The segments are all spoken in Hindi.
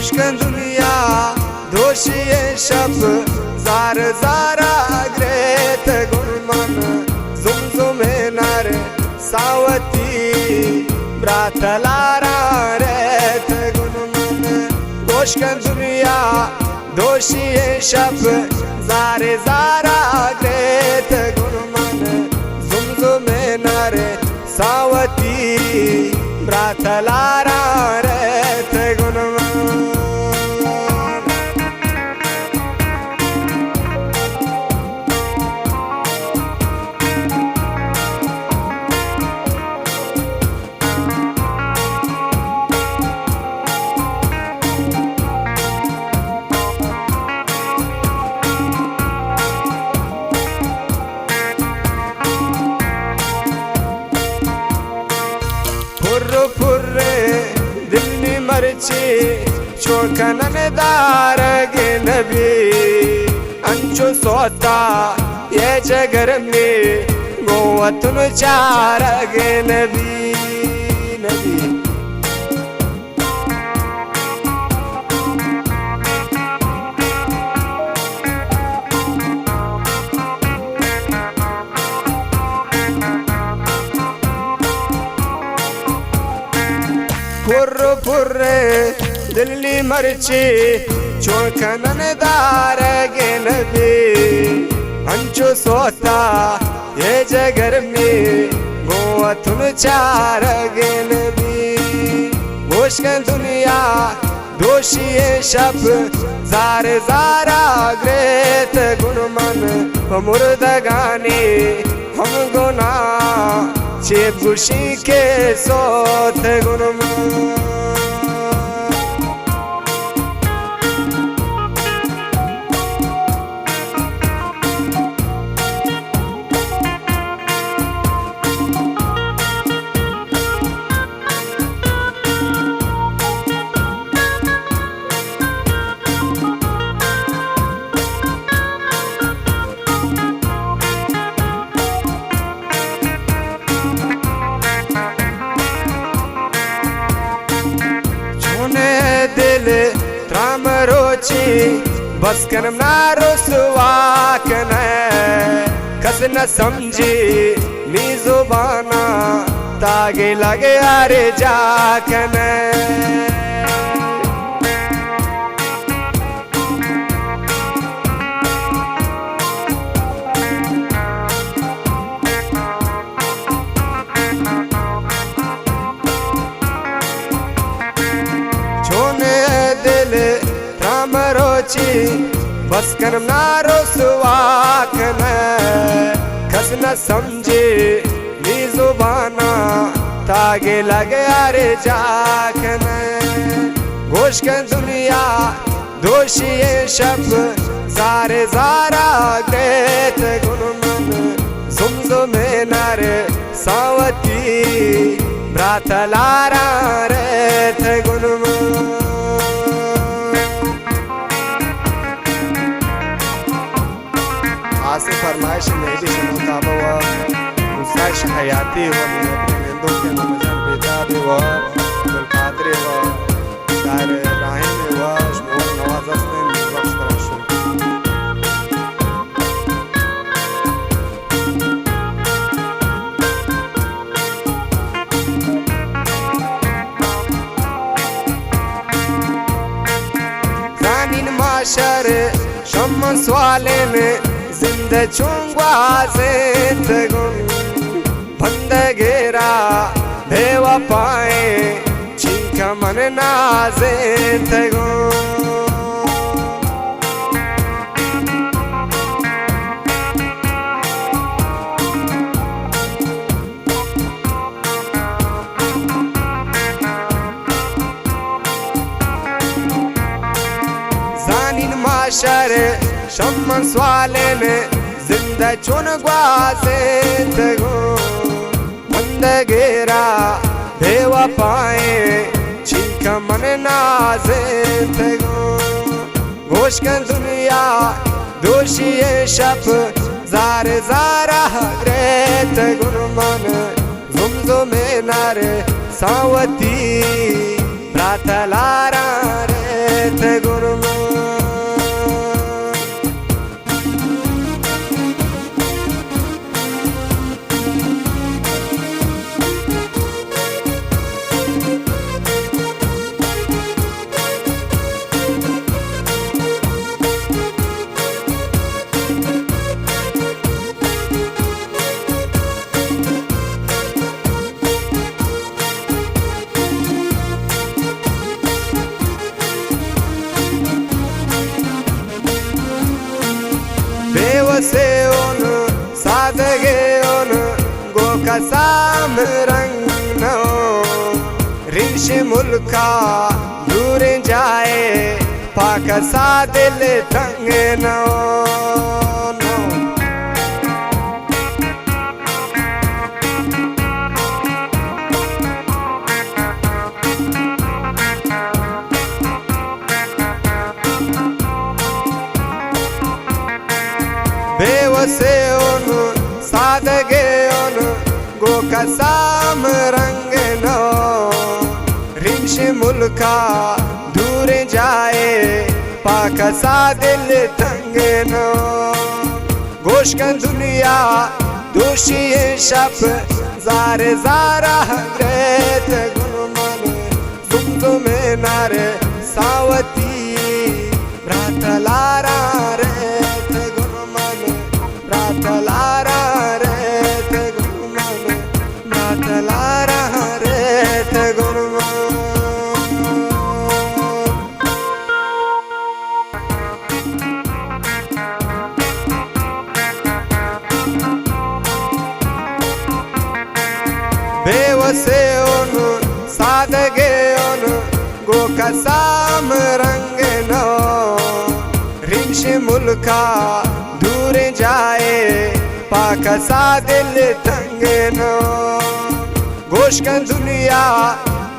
गोश्कन दुनिया दोषी शब जार जारा ग्रेत गुणमन जुमजुमे नार सावती ब्रातलारा रेत गुणमन गोश्कन दुनिया दोषी शब जारे जारा ग्रेत गुणमन जुमजुमे नार सावती ब्रातलारा रेत गुणमन फुर्र फुर्रे दिल में मरचे चोखनन दार गे नबी अंचो सोता ये जगर में गोवतुन चार गे नबी नबी फुर्र फुर्रे दिल्ली मरचे चोखनन दार गे नबी अंचो सोता ये जगर में गोवतुन चार गे नबी गोश्कन दुनिया दोषी शब जार जारा ग्रेत गुणमन मुर्दगानी हम गुना चे खुशी के सोत गुणमन दिल त्राम रोची बस कन ना रुसवा कन कस न समझी नी जुबाना तागे लगे अरे जाकन दिल राम रोची बस कर ना रुसवा कन कस न समझे नी जुबाना तागे लगे अरे जाकन गोश्कन दुनिया दोषी शब जारे जारा ग्रेत गुणमन जुमजुमे नार सावती ब्रातलारा रेत गुणमन आसे फरमाइश मेरी से मुताबा व मुसाइश हयाती व निंदों के नमजन बेताब व दुलकादरे व दार राहिम व शमूर नवाज़त ने बख्श तरशुल जानिन माशर शम्मन स्वाले में जिंद चुंगवा ज़ेत गुन बंद गेरा बेवा पाए चिंका मन नाज़ेत गुन जानिन माशर शम्मन स्वाले में जिंदा चुन ग्वाज़ेत गुन बंद गेरा बेवा पाए चिंका मन नाज़ेत गुन गोश्कन दुनिया दोषी शब जार जारा ग्रेत गुणमन जुमजुमे नार सावती ब्रातलारा रे थे गुरुमा बेवसेओन साधगेओन गोका साम रंग नो ऋष मुल्का दूर जाए पाक सा दिल तंग नो बेवसेओन साधगेओन गोका साम रंग नो ऋष मुल्का दूर जाए पाक सा दिल तंग नो गोश्कन दुनिया दोषी शप जार जारा ग्रेत गुणमन जुमजुमे नारे सावती भ्रातलारा रेत गुणमन भ्रातलारा रेत गुणमन भ्रातलारा रेत गुणमन बेवसेओन साधगेओन गोका साम रंग नो ऋष मुल्का दूर जाए पाक सा दिल तंग नो गोश्कन दुनिया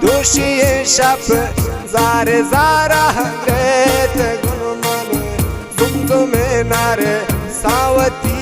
दोषी शप जार जारा ग्रेत गुणमन जुमजुमे नारे सावती